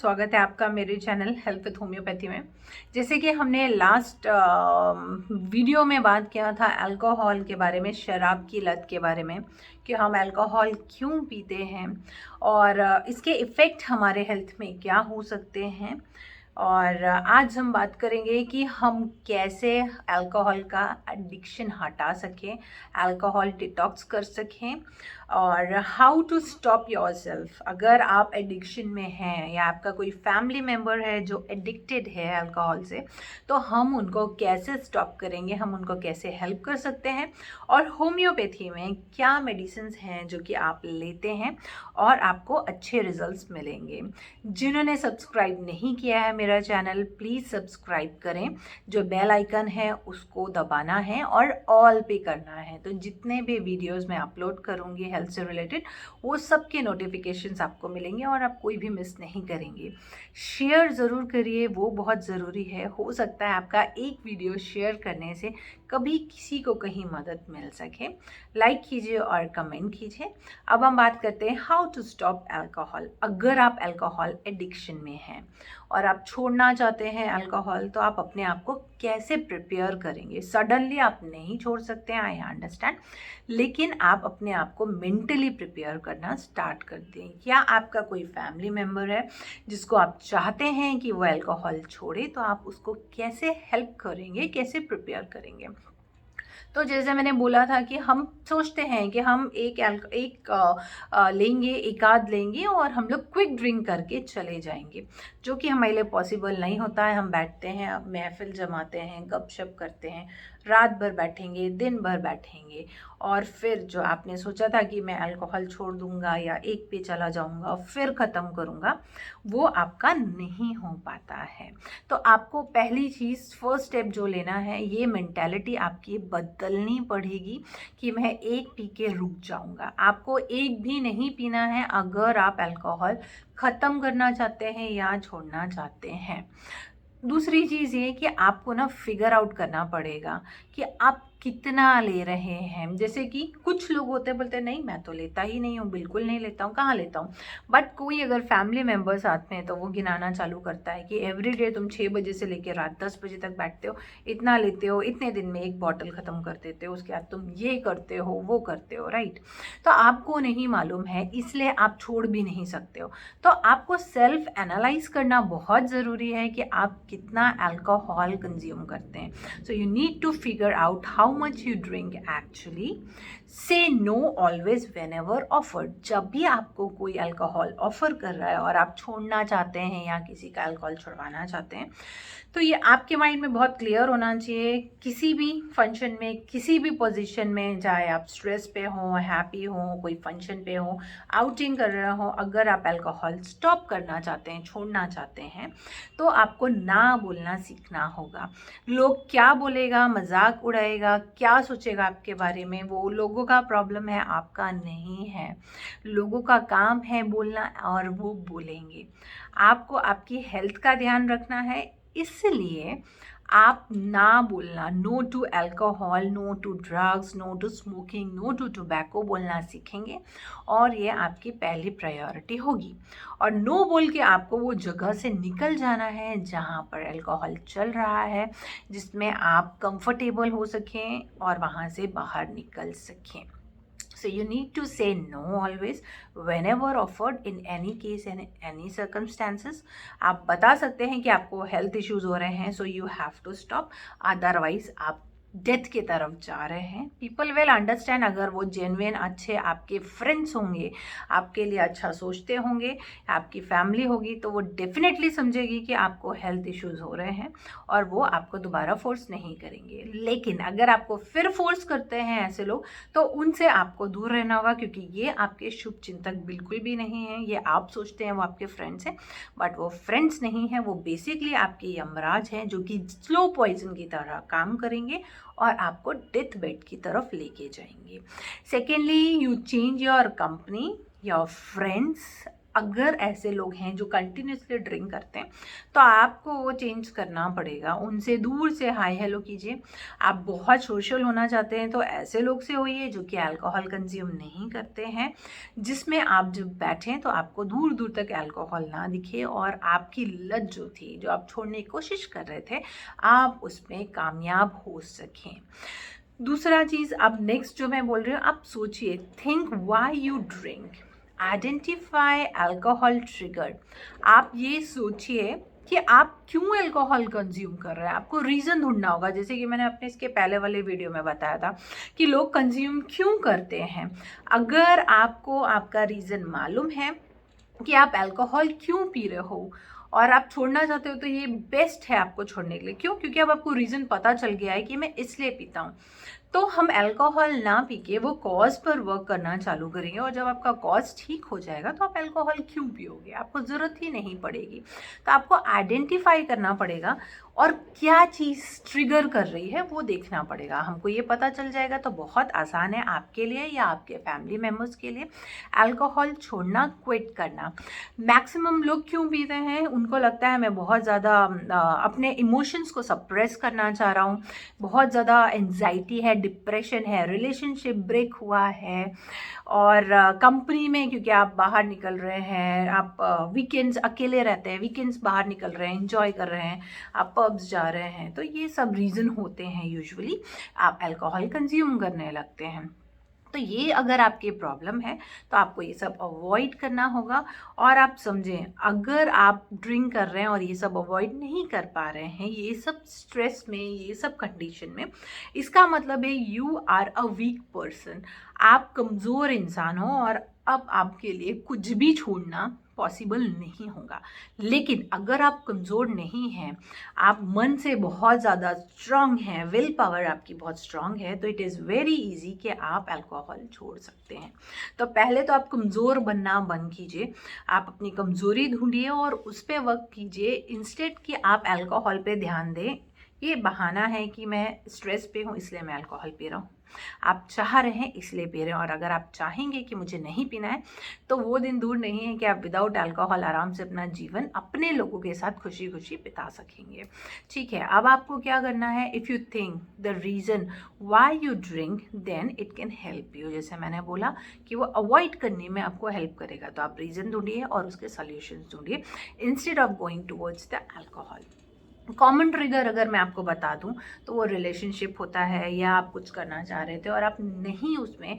स्वागत है आपका मेरे चैनल हेल्थ विथ होम्योपैथी में। जैसे कि हमने लास्ट वीडियो में बात किया था अल्कोहल के बारे में, शराब की लत के बारे में, कि हम अल्कोहल क्यों पीते हैं और इसके इफ़ेक्ट हमारे हेल्थ में क्या हो सकते हैं। और आज हम बात करेंगे कि हम कैसे अल्कोहल का एडिक्शन हटा सकें, अल्कोहल डिटॉक्स कर सकें और हाउ टू स्टॉप योरसेल्फ। अगर आप एडिक्शन में हैं या आपका कोई फैमिली मेम्बर है जो एडिक्टेड है अल्कोहल से, तो हम उनको कैसे स्टॉप करेंगे, हम उनको कैसे हेल्प कर सकते हैं और होम्योपैथी में क्या मेडिसिन्स हैं जो कि आप लेते हैं और आपको अच्छे रिजल्ट्स मिलेंगे। जिन्होंने सब्सक्राइब नहीं किया है मेरा चैनल, प्लीज़ सब्सक्राइब करें। जो बेल आइकन है उसको दबाना है और ऑल पे करना है, तो जितने भी वीडियोस मैं अपलोड करूँगी हेल्थ से रिलेटेड वो सब के नोटिफिकेशंस आपको मिलेंगे और आप कोई भी मिस नहीं करेंगे। शेयर ज़रूर करिए, वो बहुत ज़रूरी है। हो सकता है आपका एक वीडियो शेयर करने से कभी किसी को कहीं मदद मिल सके। लाइक कीजिए और कमेंट कीजिए। अब हम बात करते हैं हाउ टू स्टॉप अल्कोहल। अगर आप अल्कोहल एडिक्शन में हैं और आप छोड़ना चाहते हैं अल्कोहल, तो आप अपने आप को कैसे प्रिपेयर करेंगे। सडनली आप नहीं छोड़ सकते हैं, आई अंडरस्टैंड, लेकिन आप अपने आप को मेंटली प्रिपेयर करना स्टार्ट कर दें। क्या आपका कोई फैमिली मेम्बर है जिसको आप चाहते हैं कि वो अल्कोहल छोड़े, तो आप उसको कैसे हेल्प करेंगे, कैसे प्रिपेयर करेंगे। तो जैसे मैंने बोला था कि हम सोचते हैं कि हम लेंगे, एक आध लेंगे और हम लोग क्विक ड्रिंक करके चले जाएंगे, जो कि हमारे लिए पॉसिबल नहीं होता है। हम बैठते हैं, महफिल जमाते हैं, गपशप करते हैं, रात भर बैठेंगे, दिन भर बैठेंगे और फिर जो आपने सोचा था कि मैं अल्कोहल छोड़ दूंगा या एक पे चला जाऊंगा फिर ख़त्म करूंगा, वो आपका नहीं हो पाता है। तो आपको पहली चीज़, फर्स्ट स्टेप जो लेना है, ये मेंटालिटी आपकी बदलनी पड़ेगी कि मैं एक पी के रुक जाऊंगा। आपको एक भी नहीं पीना है अगर आप अल्कोहल ख़त्म करना चाहते हैं या छोड़ना चाहते हैं। दूसरी चीज़ ये कि आपको ना फिगर आउट करना पड़ेगा कि आप कितना ले रहे हैं। जैसे कि कुछ लोग होते बोलते नहीं मैं तो लेता ही नहीं हूँ, बिल्कुल नहीं लेता हूँ, कहाँ लेता हूँ। बट कोई अगर फैमिली मेम्बर साथ में है तो वो गिनाना चालू करता है कि एवरी डे तुम 6 बजे से लेकर रात 10 बजे तक बैठते हो, इतना लेते हो, इतने दिन में एक बॉटल ख़त्म कर देते हो, उसके बाद तुम ये करते हो, वो करते हो, राइट। तो आपको नहीं मालूम है, इसलिए आप छोड़ भी नहीं सकते हो। तो आपको सेल्फ एनालाइज करना बहुत ज़रूरी है कि आप कितना अल्कोहल कंज्यूम करते हैं। So you need to figure out how much you drink actually. Say no always whenever offered. जब भी आपको कोई अल्कोहल ऑफर कर रहा है और आप छोड़ना चाहते हैं या किसी का अल्कोहल छुड़वाना चाहते हैं, तो ये आपके माइंड में बहुत क्लियर होना चाहिए। किसी भी फंक्शन में, किसी भी पोजीशन में, चाहे आप स्ट्रेस पे हो, हैप्पी हो, कोई फंक्शन पे हो, आउटिंग कर रहे हो, अगर आप अल्कोहल स्टॉप करना चाहते हैं, छोड़ना चाहते हैं, तो आपको ना बोलना सीखना होगा। लोग क्या बोलेगा, मजाक उड़ाएगा, क्या सोचेगा आपके बारे में, वो लोगों का प्रॉब्लम है, आपका नहीं है। लोगों का काम है बोलना और वो बोलेंगे। आपको आपकी हेल्थ का ध्यान रखना है, इसलिए आप ना बोलना, no to alcohol, no to drugs, no to smoking, no to tobacco बोलना सीखेंगे और ये आपकी पहली प्रायोरिटी होगी। और नो बोल के आपको वो जगह से निकल जाना है जहाँ पर अल्कोहल चल रहा है, जिसमें आप कंफर्टेबल हो सकें और वहाँ से बाहर निकल सकें। So you need to say no always whenever offered in any case and any circumstances. आप बता सकते हैं कि आपको हेल्थ इश्यूज हो रहे हैं, so you have to stop, otherwise आप डेथ की तरफ जा रहे हैं। People will understand. अगर वो जेन्युइन अच्छे आपके फ्रेंड्स होंगे, आपके लिए अच्छा सोचते होंगे, आपकी फैमिली होगी, तो वो डेफिनेटली समझेगी कि आपको हेल्थ इश्यूज हो रहे हैं और वो आपको दोबारा फोर्स नहीं करेंगे। लेकिन अगर आपको फिर फोर्स करते हैं ऐसे लोग, तो उनसे आपको दूर रहना होगा, क्योंकि ये आपके शुभ चिंतक बिल्कुल भी नहीं है। ये आप सोचते हैं वो आपके फ्रेंड्स हैं, बट वो फ्रेंड्स नहीं हैं, वो बेसिकली आपके यमराज हैं, जो कि स्लो पॉइजन की तरह काम करेंगे और आपको डेथ बेड की तरफ लेके जाएंगे। Secondly, you change your company, your friends अगर ऐसे लोग हैं जो कंटिन्यूसली ड्रिंक करते हैं तो आपको वो चेंज करना पड़ेगा, उनसे दूर से हाय हेलो कीजिए। आप बहुत सोशल होना चाहते हैं तो ऐसे लोग से होइए जो कि अल्कोहल कंज्यूम नहीं करते हैं, जिसमें आप जब बैठें तो आपको दूर दूर तक अल्कोहल ना दिखे और आपकी लत जो थी, जो आप छोड़ने की कोशिश कर रहे थे, आप उसमें कामयाब हो सकें। दूसरा चीज़, अब नेक्स्ट जो मैं बोल रही हूँ, आप सोचिए, think why you drink, identify alcohol trigger. आप ये सोचिए कि आप क्यों अल्कोहल कंज्यूम कर रहे हैं, आपको रीज़न ढूंढना होगा। जैसे कि मैंने अपने इसके पहले वाले वीडियो में बताया था कि लोग कंज्यूम क्यों करते हैं। अगर आपको आपका रीज़न मालूम है कि आप अल्कोहल क्यों पी रहे हो और आप छोड़ना चाहते हो, तो ये बेस्ट है आपको छोड़ने के लिए। क्यों? क्योंकि अब आपको रीज़न पता चल गया है कि मैं इसलिए पीता हूँ। तो हम अल्कोहल ना पी के वो कॉज पर वर्क करना चालू करेंगे, और जब आपका कॉज ठीक हो जाएगा तो आप अल्कोहल क्यों पियोगे, आपको ज़रूरत ही नहीं पड़ेगी। तो आपको आइडेंटिफाई करना पड़ेगा और क्या चीज़ ट्रिगर कर रही है वो देखना पड़ेगा। हमको ये पता चल जाएगा तो बहुत आसान है आपके लिए या आपके फैमिली मेम्बर्स के लिए अल्कोहल छोड़ना, क्विट करना। मैक्सिमम लोग क्यों पीते हैं? उनको लगता है मैं बहुत ज़्यादा अपने इमोशंस को सप्रेस करना चाह रहा हूँ, बहुत ज़्यादा एंजाइटी है, डिप्रेशन है, रिलेशनशिप ब्रेक हुआ है, और कंपनी में क्योंकि आप बाहर निकल रहे हैं, आप वीकेंड्स अकेले रहते हैं, वीकेंड्स बाहर निकल रहे हैं, एंजॉय कर रहे हैं, आप पब्स जा रहे हैं, तो ये सब रीज़न होते हैं यूजुअली आप अल्कोहल कंज्यूम करने लगते हैं। तो ये अगर आपकी प्रॉब्लम है तो आपको ये सब अवॉइड करना होगा। और आप समझें, अगर आप ड्रिंक कर रहे हैं और ये सब अवॉइड नहीं कर पा रहे हैं, ये सब स्ट्रेस में, ये सब कंडीशन में, इसका मतलब है you are a weak person, आप कमज़ोर इंसान हो और अब आपके लिए कुछ भी छोड़ना पॉसिबल नहीं होगा। लेकिन अगर आप कमज़ोर नहीं हैं, आप मन से बहुत ज़्यादा स्ट्रांग हैं, विल पावर आपकी बहुत स्ट्रांग है, तो इट इज़ वेरी इजी कि आप अल्कोहल छोड़ सकते हैं। तो पहले तो आप कमज़ोर बनना बंद कीजिए, आप अपनी कमज़ोरी ढूंढिए और उस पर वर्क कीजिए, इंस्टेड कि आप अल्कोहल पे ध्यान दें। ये बहाना है कि मैं स्ट्रेस पे हूँ इसलिए मैं अल्कोहल पी रहा हूँ, आप चाह रहे हैं इसलिए पी रहे हैं। और अगर आप चाहेंगे कि मुझे नहीं पीना है तो वो दिन दूर नहीं है कि आप विदाउट अल्कोहल आराम से अपना जीवन अपने लोगों के साथ खुशी खुशी बिता सकेंगे। ठीक है, अब आपको क्या करना है, if you think the reason why you drink then it can help you. जैसे मैंने बोला कि वो अवॉइड करने में आपको हेल्प करेगा, तो आप रीज़न ढूंढिए और उसके सॉल्यूशंस ढूंढिए instead of going towards the alcohol. Common trigger अगर मैं आपको बता दूं तो वो रिलेशनशिप होता है, या आप कुछ करना चाह रहे थे और आप नहीं उसमें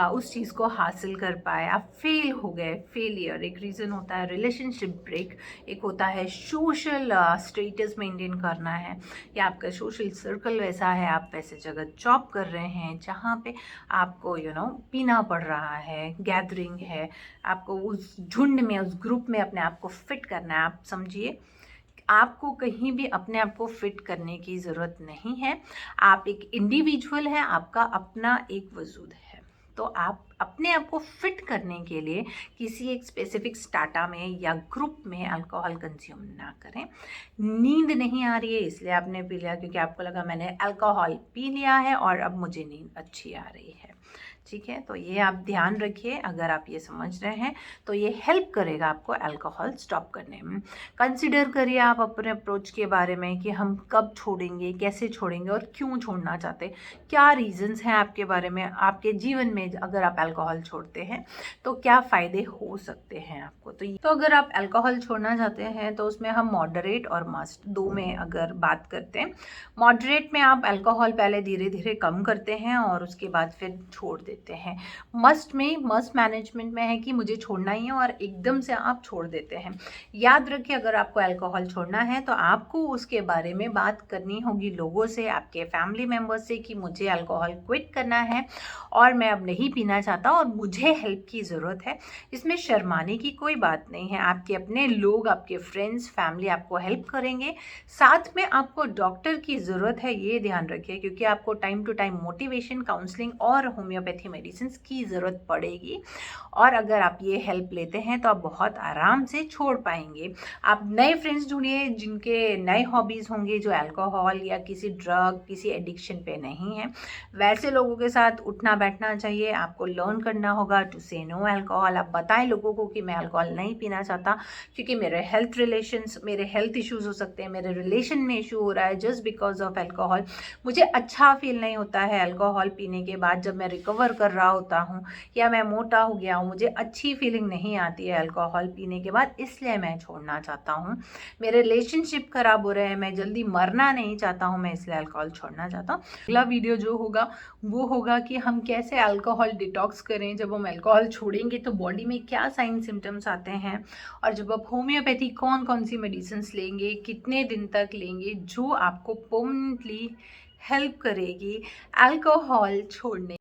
उस चीज़ को हासिल कर पाए, आप फेल हो गए, फेलियर एक रीज़न होता है। रिलेशनशिप ब्रेक एक होता है। सोशल स्टेटस मेंटेन करना है, या आपका सोशल सर्कल वैसा है, आप वैसे जगह जॉब कर रहे हैं जहाँ पे आपको पीना पड़ रहा है, गैदरिंग है, आपको उस झुंड में, उस ग्रुप में अपने आप को फिट करना है। आप समझिए, आपको कहीं भी अपने आप को फिट करने की ज़रूरत नहीं है। आप एक इंडिविजुअल हैं, आपका अपना एक वजूद है। तो आप अपने आप को फिट करने के लिए किसी एक स्पेसिफिक स्टाटा में या ग्रुप में अल्कोहल कंज्यूम ना करें। नींद नहीं आ रही है इसलिए आपने पी लिया क्योंकि आपको लगा मैंने अल्कोहल पी लिया है और अब मुझे नींद अच्छी आ रही है। ठीक है, तो ये आप ध्यान रखिए। अगर आप ये समझ रहे हैं तो ये हेल्प करेगा आपको अल्कोहल स्टॉप करने में। कंसिडर करिए आप अपने अप्रोच के बारे में कि हम कब छोड़ेंगे, कैसे छोड़ेंगे और क्यों छोड़ना चाहते हैं, क्या रीजंस हैं आपके बारे में, आपके जीवन में अगर आप अल्कोहल छोड़ते हैं तो क्या फ़ायदे हो सकते हैं आपको। तो अगर आप अल्कोहल छोड़ना चाहते हैं तो उसमें हम मॉडरेट और मस्ट दो में अगर बात करते हैं, मॉडरेट में आप अल्कोहल पहले धीरे धीरे कम करते हैं और उसके बाद फिर छोड़ देते हैं। मस्ट मैनेजमेंट में है कि मुझे छोड़ना ही है और एकदम से आप छोड़ देते हैं। याद रखिए, अगर आपको अल्कोहल छोड़ना है तो आपको उसके बारे में बात करनी होगी लोगों से, आपके फैमिली मेम्बर्स से, कि मुझे अल्कोहल क्विट करना है और मैं अब नहीं पीना चाहता और मुझे हेल्प की ज़रूरत है। इसमें शर्माने की कोई बात नहीं है, आपके अपने लोग, आपके फ्रेंड्स, फैमिली आपको हेल्प करेंगे। साथ में आपको डॉक्टर की ज़रूरत है, ये ध्यान रखिए, क्योंकि आपको time to time motivation, counselling और होम्योपैथी मेडिसिन की ज़रूरत पड़ेगी। और अगर आप ये हेल्प लेते हैं तो आप बहुत आराम से छोड़ पाएंगे। आप नए फ्रेंड्स ढूंढिए जिनके नए हॉबीज़ होंगे, जो अल्कोहल या किसी ड्रग, किसी एडिक्शन पे नहीं है। वैसे लोगों के साथ उठना बैठना चाहिए, आपको लर्न लर्न करना होगा टू से नो अल्कोहल। आप बताएं लोगों को कि मैं अल्कोहल नहीं पीना चाहता, क्योंकि मेरे हेल्थ इश्यूज़ हो सकते हैं, मेरे रिलेशन में इशू हो रहा है जस्ट बिकॉज ऑफ अल्कोहल। मुझे अच्छा फील नहीं होता है अल्कोहल पीने के बाद, जब मैं रिकवर कर रहा होता हूँ या मैं मोटा हो गया हूँ, मुझे अच्छी फीलिंग नहीं आती है अल्कोहल पीने के बाद, इसलिए मैं छोड़ना चाहता हूँ। मेरे रिलेशनशिप खराब हो रहे हैं, मैं जल्दी मरना नहीं चाहता हूँ, मैं इसलिए अल्कोहल छोड़ना चाहता हूँ। अगला वीडियो जो होगा वो होगा कि हम कैसे अल्कोहल डिटॉक्स करें, जब हम अल्कोहल छोड़ेंगे तो बॉडी में क्या साइन सिम्टम्स आते हैं, और जब आप होम्योपैथी कौन कौन सी मेडिसिन लेंगे, कितने दिन तक लेंगे, जो आपको परमानेंटली हेल्प करेगी अल्कोहल छोड़ने